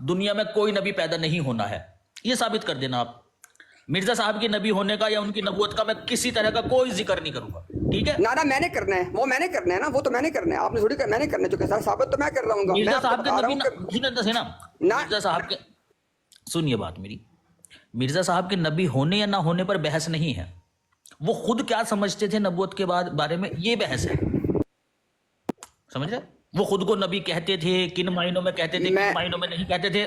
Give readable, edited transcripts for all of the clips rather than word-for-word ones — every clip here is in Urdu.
دنیا میں کوئی نبی پیدا نہیں ہونا ہے، یہ ثابت کر دینا آپ۔ مرزا صاحب کی نبی ہونے کا یا ان کی نبوت کا میں کسی طرح کا کوئی ذکر نہیں کروں گا، ٹھیک ہے؟ نہ میں نے کرنا ہے، وہ میں نے کرنا ہے نا، وہ تو میں نے کرنا ہے، آپ نے تھوڑی کرنا، میں نے کرنا ہے، جو کہ ثابت تو میں کر رہا ہوں گا۔ مرزا صاحب کے نبی نا مرزا صاحب کے، سنیے بات میری، مرزا صاحب کے نبی ہونے یا نہ ہونے پر بحث نہیں ہے، وہ خود کیا سمجھتے تھے نبوت کے بارے میں، یہ بحث ہے، سمجھ رہے؟ وہ خود کو نبی کہتے تھے، کن معنوں میں کہتے تھے، کن معنوں میں نہیں کہتے تھے،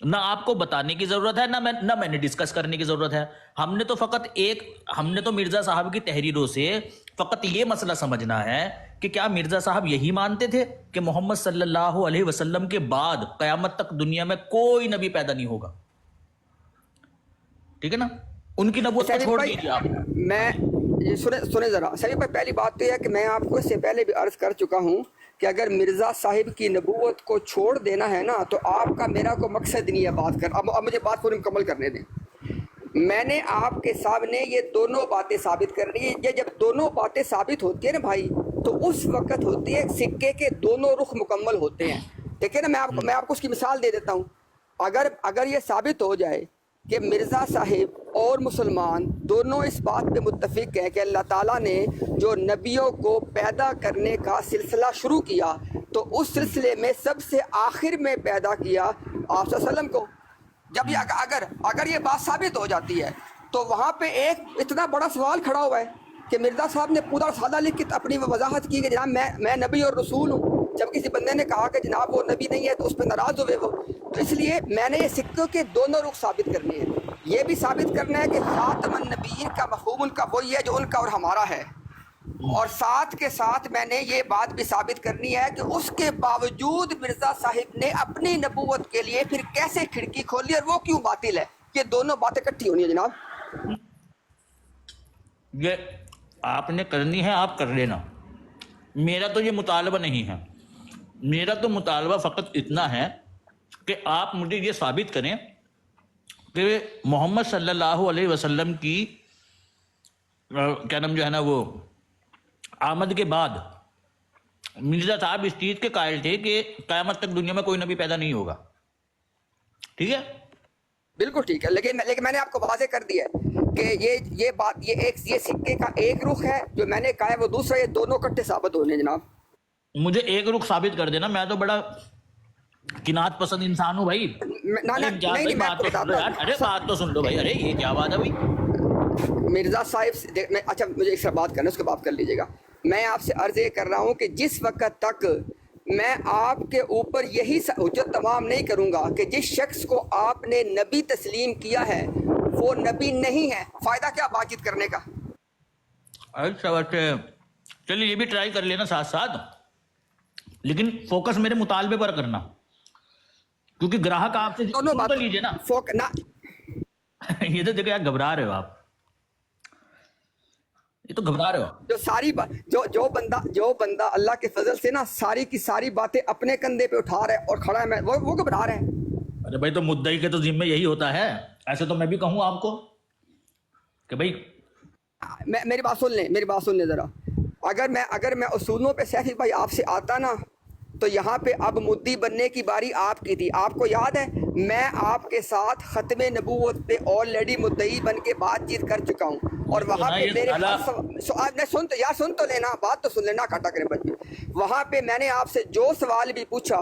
نہ آپ کو بتانے کی ضرورت ہے، نہ میں نے ڈسکس کرنے کی ضرورت ہے۔ ہم نے تو مرزا صاحب کی تحریروں سے فقط یہ مسئلہ سمجھنا ہے کہ کیا مرزا صاحب یہی مانتے تھے کہ محمد صلی اللہ علیہ وسلم کے بعد قیامت تک دنیا میں کوئی نبی پیدا نہیں ہوگا، ٹھیک ہے نا؟ ان کی نبوت کو چھوڑ دیجیے آپ۔ میں سنیں ذرا سبھی بھائی، پہلی بات تو یہ ہے کہ میں آپ کو اس سے پہلے بھی عرض کر چکا ہوں کہ اگر مرزا صاحب کی نبوت کو چھوڑ دینا ہے نا تو آپ کا میرا کوئی مقصد نہیں ہے بات کر۔ اب مجھے بات پوری مکمل کرنے دیں۔ میں نے آپ کے سامنے یہ دونوں باتیں ثابت کر رہی ہیں، یہ جب دونوں باتیں ثابت ہوتی ہیں نا بھائی تو اس وقت ہوتی ہے سکے کے دونوں رخ مکمل ہوتے ہیں، ٹھیک ہے نا؟ میں آپ کو اس کی مثال دے دیتا ہوں۔ اگر یہ ثابت ہو جائے کہ مرزا صاحب اور مسلمان دونوں اس بات پہ متفق ہیں کہ اللہ تعالیٰ نے جو نبیوں کو پیدا کرنے کا سلسلہ شروع کیا تو اس سلسلے میں سب سے آخر میں پیدا کیا آپ صلی اللہ علیہ وسلم کو، جب یہ اگر یہ بات ثابت ہو جاتی ہے تو وہاں پہ ایک اتنا بڑا سوال کھڑا ہوا ہے کہ مرزا صاحب نے پورا سادہ لکھ کے اپنی وضاحت کی کہ جناب میں نبی اور رسول ہوں، جب کسی بندے نے کہا کہ جناب وہ نبی نہیں ہے تو اس پہ ناراض ہوئے وہ، تو اس لیے میں نے یہ سکوں کے دونوں رخ ثابت کرنے ہیں۔ یہ بھی ثابت کرنا ہے کہ خاتم النبیین کا مفہوم ان کا وہی ہے جو ان کا اور ہمارا ہے، اور ساتھ کے ساتھ میں نے یہ بات بھی ثابت کرنی ہے کہ اس کے باوجود مرزا صاحب نے اپنی نبوت کے لیے پھر کیسے کھڑکی کھولی اور وہ کیوں باطل ہے۔ یہ دونوں باتیں اکٹھی ہونی ہے جناب۔ یہ آپ نے کرنی ہے، آپ کر لینا، میرا تو یہ مطالبہ نہیں ہے۔ میرا تو مطالبہ فقط اتنا ہے کہ آپ مجھے یہ ثابت کریں کہ محمد صلی اللہ علیہ وسلم کی کیا نام جو ہے نا وہ آمد کے بعد مرزا صاحب اس چیز کے قائل تھے کہ قیامت تک دنیا میں کوئی نبی پیدا نہیں ہوگا، ٹھیک ہے؟ بالکل ٹھیک ہے، لیکن میں نے آپ کو واضح کر دیا ہے کہ یہ بات یہ سکے کا ایک رخ ہے جو میں نے کہا ہے، وہ دوسرا، یہ دونوں اکٹھے ثابت ہونے جناب۔ مجھے ایک رخ ثابت کر دینا، میں تو بڑا قناعت پسند انسان ہوں بھائی۔ بات تو سن لو بھائی، ارے یہ کیا بات ہے بھائی؟ مرزا صاحب سے اچھا مجھے ایک بات کرنا ہے، اس کے بعد کر لیجیے گا۔ میں آپ سے عرض یہ کر رہا ہوں کہ جس وقت تک میں آپ کے اوپر یہی حجت تمام نہیں کروں گا کہ جس شخص کو آپ نے نبی تسلیم کیا ہے وہ نبی نہیں ہے، فائدہ کیا بات چیت کرنے کا؟ اچھا چلیے یہ بھی ٹرائی کر لینا ساتھ ساتھ، لیکن فوکس میرے مطالبے پر کرنا، کیونکہ گراہک آپ سے دونوں بات لیجیے نا۔ یہ تو دیکھو یار گھبرا رہے ہو آپ، یہ تو گھبرا رہے ہو۔ جو ساری بات جو بندہ اللہ کے فضل سے نا ساری کی ساری باتیں اپنے کندھے پہ اٹھا رہا ہے اور کھڑا ہے، وہ گھبرا رہے ہیں۔ ارے بھائی تو مدعی کے تو ذمہ یہی ہوتا ہے، ایسے تو میں بھی کہوں آپ کو کہ بھائی میری بات سن لیں ذرا۔ اگر میں اصولوں پہ سیفی بھائی آپ سے آتا نا تو یہاں پہ اب مدعی بننے کی باری آپ کی تھی۔ آپ کو یاد ہے میں آپ کے ساتھ ختم نبوت پہ آلریڈی مدعی بن کے بات چیت کر چکا ہوں، اور وہاں پہ میرے سن تو لینا، بات تو سن لینا، کاٹا کریں بچے۔ وہاں پہ میں نے آپ سے جو سوال بھی پوچھا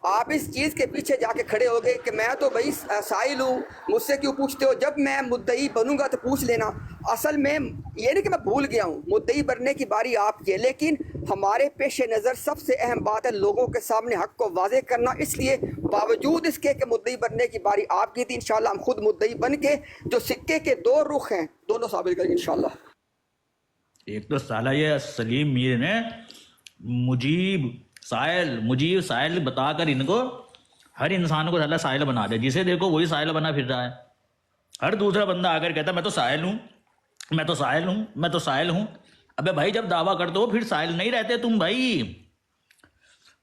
آپ اس چیز کے پیچھے جا کے کھڑے ہو گئے کہ میں تو بھائی سائل ہوں، مجھ سے کیوں پوچھتے ہو، جب میں مدعی بنوں گا تو پوچھ لینا۔ اصل میں یہ نہیں کہ میں بھول گیا ہوں، مدعی بننے کی باری آپ کی ہے، لیکن ہمارے پیش نظر سب سے اہم بات ہے لوگوں کے سامنے حق کو واضح کرنا، اس لیے باوجود اس کے کہ مدعی بننے کی باری آپ کی تھی، انشاءاللہ ہم خود مدعی بن کے جو سکے کے دو رخ ہیں دونوں ثابت کریں گے انشاءاللہ۔ ایک تو سالہ یہ سلیم میر نے مجیب سائل بتا کر ان کو ہر انسان کو سالہ سائل بنا دے، جسے دیکھو وہی سائل بنا پھر رہا ہے۔ ہر دوسرا بندہ آ کر کہتا ہے میں تو سائل ہوں، میں تو سائل ہوں، میں تو سائل ہوں۔ ابے بھائی جب دعویٰ کرتے ہو پھر سائل نہیں رہتے تم بھائی،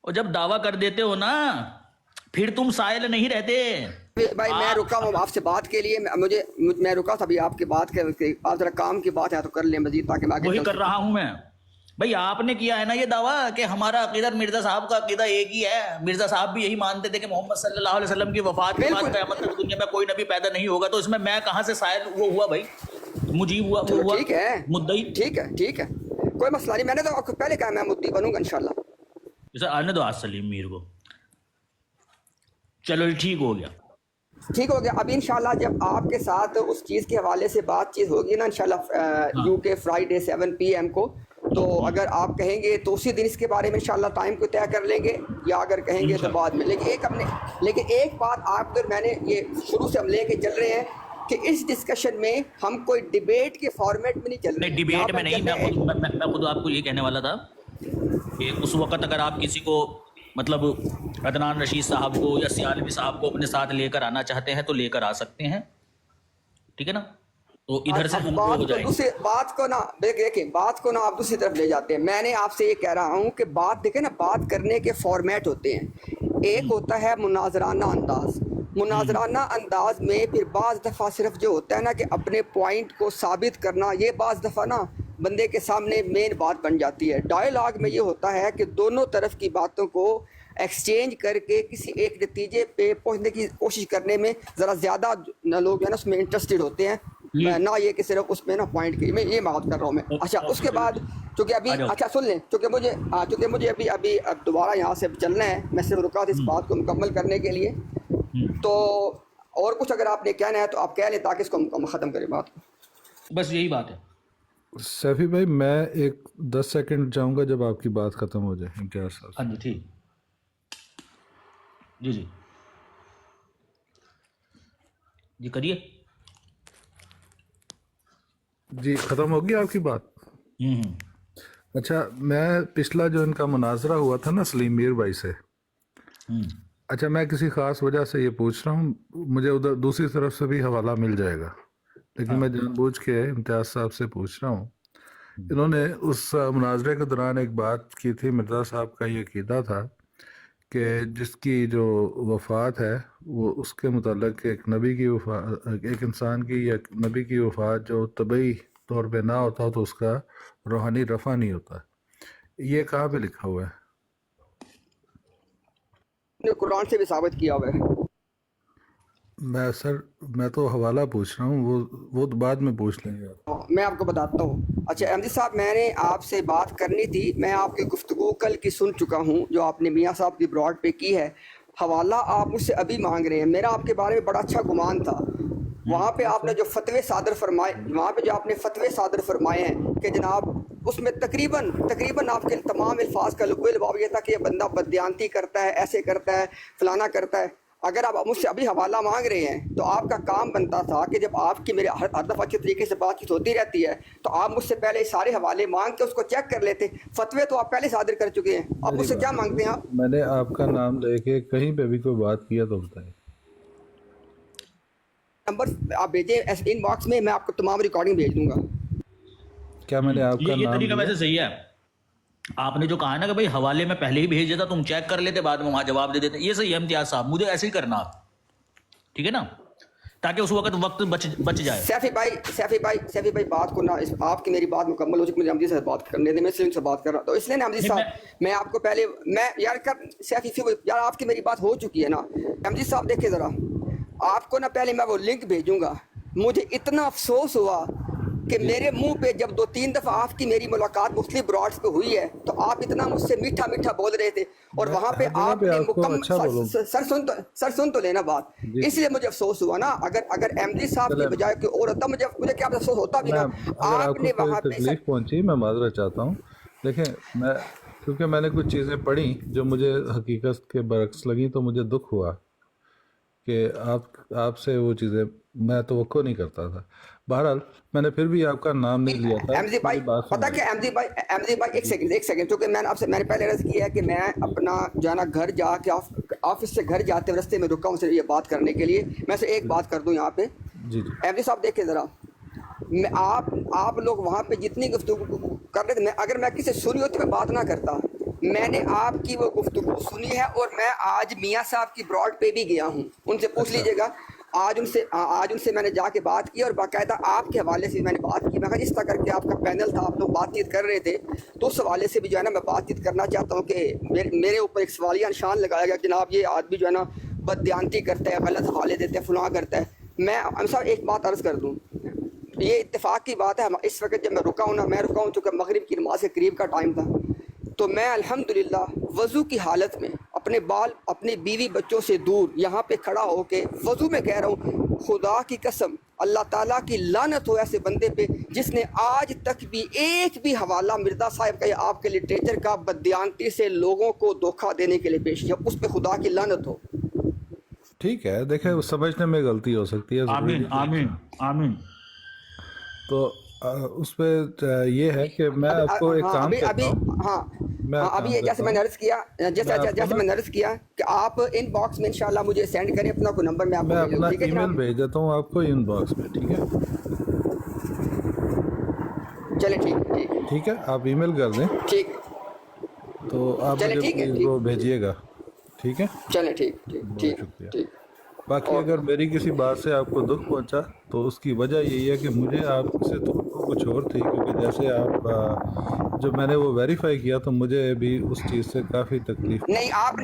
اور جب دعویٰ کر دیتے ہو نا پھر تم سائل نہیں رہتے بھائی۔ میں رکا ہوں آپ سے بات کے لیے، میں رکا تھا ابھی آپ کی بات کے، آپ ذرا کام کی بات ہے تو کر لیں مزید تاکہ میں وہی کر رہا ہوں میں۔ بھائی آپ نے کیا ہے نا یہ دعویٰ کہ ہمارا عقیدہ مرزا صاحب کا عقیدہ ایک ہی ہے. مرزا صاحب بھی یہی مانتے تھے کہ محمد صلی اللہ علیہ وسلم کی وفات کے بعد بالکل. قیامت تک دنیا میں کوئی نبی پیدا نہیں ہوگا. تو اس میں کہاں سے شاید وہ ہوا بھائی, مجیب ہوا, وہ چلو ہوا ٹھیک ہے, مدعی. ٹھیک ہے, ٹھیک ہے, کوئی مسئلہ نہیں. میں نے تو آپ کو پہلے کہا میں مدعی بنوں گا انشاءاللہ. جیسے آنے دو آج سلیم میر کو. چلو ٹھیک ہو گیا, ٹھیک ہو گیا. ابھی انشاءاللہ جب آپ کے ساتھ اس چیز کے حوالے سے بات چیت ہوگی نا انشاءاللہ یو کے فرائیڈے 7 PM کو, تو اگر آپ کہیں گے تو اسی دن اس کے بارے میں انشاءاللہ ٹائم کو طے کر لیں گے, یا اگر کہیں گے تو بعد میں. لیکن ایک بات آپ کو میں نے یہ شروع سے ہم لے کے چل رہے ہیں کہ اس ڈسکشن میں ہم کوئی ڈیبیٹ کے فارمیٹ میں نہیں چل رہے. نہیں ڈیبیٹ میں نہیں, میں خود آپ کو یہ کہنے والا تھا کہ اس وقت اگر آپ کسی کو مطلب عدنان رشید صاحب کو یا سیالوی صاحب کو اپنے ساتھ لے کر آنا چاہتے ہیں تو لے کر آ سکتے ہیں, ٹھیک ہے نا. تو ادھر سے ہم کو ہو جائیں گے. بات کو نا دیکھیں, بات کو نا آپ دوسری طرف لے جاتے ہیں. میں نے آپ سے یہ کہہ رہا ہوں کہ بات دیکھیں نا, بات کرنے کے فارمیٹ ہوتے ہیں. ایک ہوتا ہے مناظرانہ انداز. مناظرانہ انداز میں پھر بعض دفعہ صرف جو ہوتا ہے نا کہ اپنے پوائنٹ کو ثابت کرنا, یہ بعض دفعہ نا بندے کے سامنے مین بات بن جاتی ہے. ڈائیلاگ میں یہ ہوتا ہے کہ دونوں طرف کی باتوں کو ایکسچینج کر کے کسی ایک نتیجے پہ پہنچنے کی کوشش کرنے میں ذرا زیادہ لوگ ہیں نا اس میں انٹرسٹڈ ہوتے ہیں, نہ یہ کہ صرف اس میں نا پوائنٹ کی. میں یہ بات کر رہا ہوں میں. اچھا اس کے بعد چونکہ ابھی اچھا سن لیں, چونکہ مجھے ابھی دوبارہ یہاں سے چلنا ہے. میں صرف رکا تھا اس بات کو مکمل کرنے کے لیے. تو اور کچھ اگر آپ نے کہنا ہے تو آپ کہہ لیں تاکہ اس کو ختم کریں بات کو. بس یہی بات ہے. سیفی بھائی میں ایک 10 سیکنڈ چاہوں گا جب آپ کی بات ختم ہو جائے امتیاز صاحب. ہاں جی ٹھیک, جی جی کریے. جی ختم ہوگی آپ کی بات. اچھا میں پچھلا جو ان کا مناظرہ ہوا تھا نا سلیم میر بھائی سے, اچھا میں کسی خاص وجہ سے یہ پوچھ رہا ہوں, مجھے ادھر دوسری طرف سے بھی حوالہ مل جائے گا, لیکن میں جان بوجھ کے امتیاز صاحب سے پوچھ رہا ہوں. انہوں نے اس مناظرے کے دوران ایک بات کی تھی, مرزا صاحب کا یہ عقیدہ تھا کہ جس کی جو وفات ہے وہ اس کے متعلق ایک نبی کی وفات, ایک انسان کی یا نبی کی وفات جو طبعی طور پہ نہ ہوتا ہو تو اس کا روحانی رفع نہیں ہوتا. یہ کہاں پہ لکھا ہوا ہے؟ قرآن سے بھی ثابت کیا ہوا ہے. میں تو حوالہ پوچھ رہا ہوں, وہ بعد میں پوچھ لیں گے. میں آپ کو بتاتا ہوں. اچھا احمدی صاحب, میں نے آپ سے بات کرنی تھی. میں آپ کی گفتگو کل کی سن چکا ہوں جو آپ نے میاں صاحب کی براڈ پہ کی ہے. حوالہ آپ مجھ سے ابھی مانگ رہے ہیں. میرا آپ کے بارے میں بڑا اچھا گمان تھا. وہاں پہ آپ نے جو فتوے صادر فرمائے ہیں کہ جناب اس میں تقریباً آپ کے تمام الفاظ کا لباب یہ تھا کہ یہ بندہ بددیانتی کرتا ہے, ایسے کرتا ہے, فلانا کرتا ہے. اگر آپ مجھ سے ابھی حوالہ مانگ رہے ہیں تو آپ کا کام بنتا تھا کہ جب آپ کی میرے ہر دفعہ اچھے طریقے سے بات چیت ہوتی رہتی ہے تو آپ مجھ سے پہلے سارے حوالے مانگ کے اس کو چیک کر لیتے. فتوے تو آپ پہلے صادر کر چکے ہیں, آپ مجھ سے کیا مانگتے ہیں؟ آپ میں نے آپ کا نام لے کے کہیں پہ بھی کوئی بات کیا تو بتائیں. نمبر آپ بھیجیں ان باکس میں آپ کو تمام ریکارڈنگ بھیج دوں گا. کیا میں نے آپ کا یہ نام طریقہ ویسے صحیح ہے. آپ نے جو کہا نا کہ بھائی حوالے میں پہلے ہی بھیج دیتا, تم چیک کر لیتے, بعد میں وہاں جواب دے دیتے, یہ صحیح ہے امتیاز صاحب. مجھے ایسے ہی کرنا آپ, ٹھیک ہے نا, تاکہ اس وقت بچ جائے. سیفی بھائی بات کو نا آپ کی میری بات مکمل ہو چکی, مجھے حمزی سے بات کرنے دیں. میں سلیم سے بات کر رہا ہوں تو اس لیے نا حمزی صاحب میں آپ کو پہلے سیفی یار آپ کی میری بات ہو چکی ہے نا. حمزی صاحب دیکھیں ذرا, آپ کو نا پہلے میں وہ لنک بھیجوں گا. مجھے اتنا افسوس ہوا کہ میرے منہ پہ جب 2-3 دفعہ آپ کی میری ملاقات مختلف براڈز پہ ہوئی ہے تو آپ اتنا مجھ سے میٹھا بول رہے تھے, اور وہاں پہ آپ نے مکمل سر سن تو لینا بات. اس لیے مجھے افسوس ہوا نا. اگر احمدی صاحب کی بجائے کوئی اور ہوتا مجھے کیا افسوس ہوتا بھی نا. آپ نے وہاں پہ تکلیف پہنچی, میں معذرت چاہتا ہوں. دیکھیں کیونکہ میں نے کچھ چیزیں پڑھی جو مجھے حقیقت کے برعکس لگیں تو مجھے دکھ ہوا کہ آپ سے وہ چیزیں میں توقع نہیں کرتا تھا. بہرحال میں نے پھر بھی آپ کا نام نہیں لیا تھا. احمدی بھائی پتہ کیا احمدی بھائی ایک سیکنڈ کیونکہ میں نے پہلے عرض کیا ہے کہ میں اپنا جو ہے نا گھر جا کے آفس سے گھر جاتے ہوئے رستے میں رکا ہوں صرف یہ بات کرنے کے لیے. میں سے ایک بات کر دوں یہاں پہ. احمدی صاحب دیکھیں ذرا, آپ لوگ وہاں پہ جتنی گفتگو کر رہے تھے, اگر میں کسی سنی ہوتی میں بات نہ کرتا, میں نے آپ کی وہ گفتگو سنی ہے اور میں آج میاں صاحب کی براڈ پہ بھی گیا ہوں, ان سے پوچھ لیجئے گا. آج ان سے میں نے جا کے بات کی اور باقاعدہ آپ کے حوالے سے میں نے بات کی. میں کہا جس طرح کر کے آپ کا پینل تھا, آپ لوگ بات چیت کر رہے تھے, تو اس حوالے سے بھی جو ہے نا میں بات چیت کرنا چاہتا ہوں کہ میرے اوپر ایک سوالیہ نشان لگایا گیا, جناب یہ آدمی جو ہے نا بددیانتی کرتا ہے, غلط حوالے دیتے ہیں, فلاں کرتا ہے. میں صاحب ایک بات عرض کر دوں, یہ اتفاق کی بات ہے, اس وقت جب میں رکا ہوں نا, میں رکا ہوں چونکہ مغرب کی نماز کے قریب کا ٹائم تھا, تو میں الحمدللہ وضو کی حالت میں اپنے اپنی بیوی بچوں سے دور یہاں پہ کھڑا ہو کے وضو میں کہہ رہا ہوں, خدا کی قسم اللہ تعالیٰ کی لعنت ہو ایسے بندے پہ جس نے آج تک بھی ایک بھی حوالہ مرزا صاحب کا یا آپ کے لٹریچر کا بددیانتی سے لوگوں کو دھوکہ دینے کے لیے پیش کیا, اس پہ خدا کی لعنت ہو. ٹھیک ہے, دیکھیں سمجھنے میں غلطی ہو سکتی ہے. آمین آمین آمین. تو اس پہ یہ ہے کہ میں آپ کو ایک کام کرتا ہوں. ابھی جیسے میں نے عرض کیا کہ آپ ان باکس میں انشاءاللہ مجھے سینڈ کریں اپنا کوئی نمبر, میں آپ کو اپنا ای میل بھیج دیتا ہوں آپ کو ان باکس میں. ٹھیک ہے, چلیں ٹھیک ہے, آپ ای میل کر دیں. ٹھیک, تو آپ مجھے وہ بھیجیے گا. ٹھیک ہے, چلیں ٹھیک. بہت شکریہ. باقی اگر میری کسی بات سے آپ کو دکھ پہنچا تو اس کی وجہ یہی ہے کہ مجھے آپ سے تو کچھ اور تھی, کیونکہ جیسے آپ جب میں نے وہ ویریفائی کیا تو مجھے بھی اس چیز سے کافی تکلیف نہیں. آپ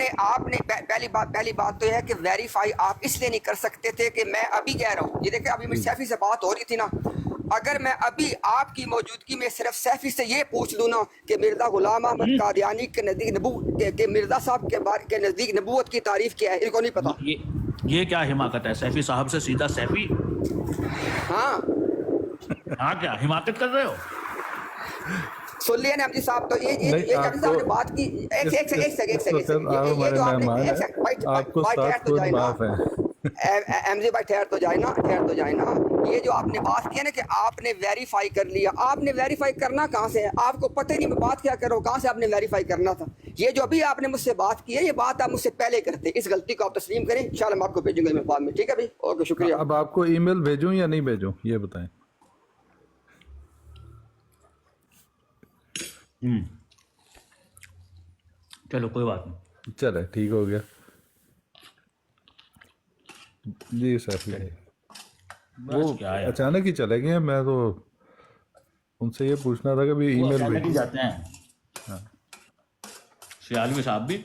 نے پہلی بات تو یہ ہے کہ ویریفائی آپ اس لیے نہیں کر سکتے تھے کہ میں ابھی کہہ رہا ہوں, یہ دیکھیں ابھی میری سیفی سے بات ہو رہی تھی نا, اگر میں ابھی آپ کی موجودگی میں صرف سیفی سے یہ پوچھ لوں نا کہ مرزا غلام احمد قادیانی کے نزدیک کہ مرزا صاحب کے نزدیک نبوت کی تعریف کیا ہے, ان کو نہیں پتا. یہ کیا حماقت ہے, سیفی صاحب سے سیدھا سیفی. ہاں کیا حماقت کر رہے ہو؟ سن لیا نا صاحب, تو یہ صاحب نے بات کی. ایک سیکنڈ یہ جو آپ نے ایم جی بھائی ٹھہر تو جائے نا, یہ جو آپ نے بات کیا نا کہ آپ نے ویریفائی کر لیا, آپ نے ویریفائی کرنا کہاں سے ہے, آپ کو پتہ نہیں میں بات کیا کر رہا ہوں, کہاں سے آپ نے ویریفائی کرنا تھا. یہ جو ابھی آپ نے مجھ سے بات کی ہے, یہ بات آپ مجھ سے پہلے کرتے, اس غلطی کو آپ تسلیم کریں, انشاءاللہ میں آپ کو بھیجوں گا میں بعد میں. ٹھیک ہے بھائی, اوکے, شکریہ. اب آپ کو ای میل بھیجوں یا نہیں بھیجوں یہ بتائیں. چلو کوئی بات نہیں, چلے ٹھیک ہو گیا. جی سیفی بھائی وہ اچانک ہی چلے گئے ہیں, میں تو ان سے یہ پوچھنا تھا کہ بھی ای میل بھیج جاتے ہیں. سیالوی صاحب بھی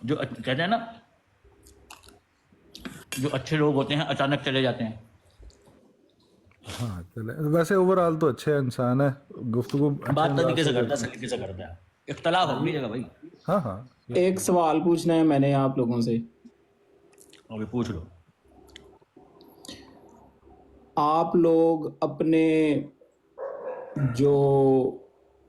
جو کہتے ہیں نا, جو اچھے لوگ ہوتے ہیں اچانک چلے جاتے ہیں. ہاں چلے, ویسے اوور آل تو اچھے انسان ہے, گفتگو بات طریقے سے کرتا ہے, سلیقے سے کرتا ہے, اختلاف ہو جائے گا بھائی. ہاں ایک سوال پوچھنا ہے میں نے آپ لوگوں سے. ابھی پوچھ لو. آپ لوگ اپنے جو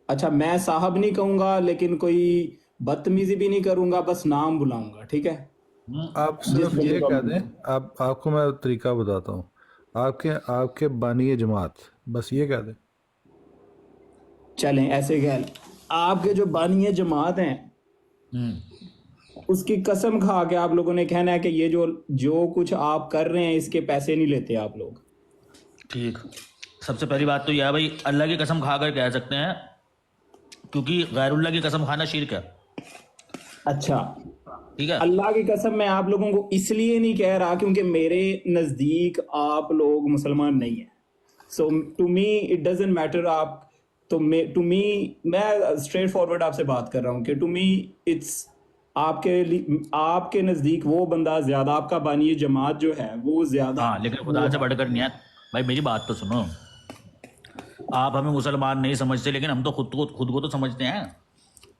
اچھا میں صاحب نہیں کہوں گا لیکن کوئی بدتمیزی بھی نہیں کروں گا, بس نام بلاؤں گا, ٹھیک ہے؟ آپ صرف یہ کہہ دیں, آپ کو میں طریقہ بتاتا ہوں, آپ کے بانی جماعت, بس یہ کہہ دیں. چلیں ایسے کہہ لیں, آپ کے جو بانی جماعت ہیں اس کی قسم کھا کے آپ لوگوں نے کہنا ہے کہ یہ جو کچھ آپ کر رہے ہیں اس کے پیسے نہیں لیتے آپ لوگ. ٹھیک, سب سے پہلی بات تو یہ ہے بھائی, اللہ کی قسم کھا کر کہہ سکتے ہیں, کیونکہ غیر اللہ کی قسم کھانا شرک ہے. اچھا ٹھیک ہے, اللہ کی قسم میں آپ لوگوں کو اس لیے نہیں کہہ رہا کیونکہ میرے نزدیک آپ لوگ مسلمان نہیں ہیں. So to me it doesn't matter. آپ تو ٹو می میں اسٹریٹ فارورڈ آپ سے بات کر رہا ہوں کہ ٹو می اٹس آپ کے نزدیک وہ بندہ زیادہ, آپ کا بانی جماعت جو ہے وہ زیادہ. ہاں لیکن خدا سے بڑھ کر نہیں ہے بھائی, میری بات تو سنو. آپ ہمیں مسلمان نہیں سمجھتے لیکن ہم تو خود کو تو سمجھتے ہیں.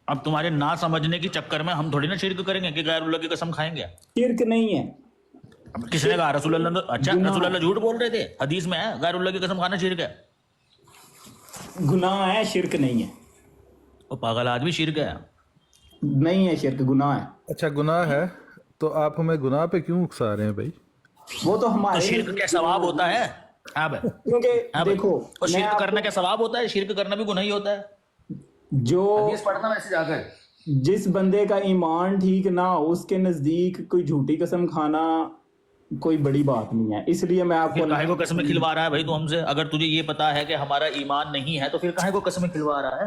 اب تمہارے نہ سمجھنے کے چکر میں ہم تھوڑی نا شرک کریں گے کہ غیر اللہ کی قسم کھائیں گے. شرک نہیں ہے. اب کس نے کہا رسول اللہ؟ اچھا رسول اللہ جھوٹ بول رہے تھے, حدیث میں ہے غیر اللہ کی قسم کھانا شرک ہے. گناہ ہے, شرک نہیں ہے. وہ پاگل آدمی, شرک ہے نہیں ہے, شرک گناہ ہے. اچھا گناہ ہے تو آپ ہمیں گناہ پہ کیوں اکسا رہے ہیں بھائی؟ وہ تو ہمارے شرک کا ثواب ہوتا ہے. کیونکہ دیکھو شرک کرنے کا ثواب ہوتا ہے, شرک کرنا بھی گناہ ہی ہوتا ہے. جو حدیث پڑھنا ویسے جا کر, جس بندے کا ایمان ٹھیک نہ ہو اس کے نزدیک کوئی جھوٹی قسم کھانا کوئی بڑی بات نہیں ہے. اس لیے میں آپ کو کاہے کو قسمیں کھلوا رہا ہے بھائی تو ہم سے؟ اگر تجھے یہ پتا ہے کہ ہمارا ایمان نہیں ہے تو پھر کاہے کو قسمیں کھلوا رہا ہے؟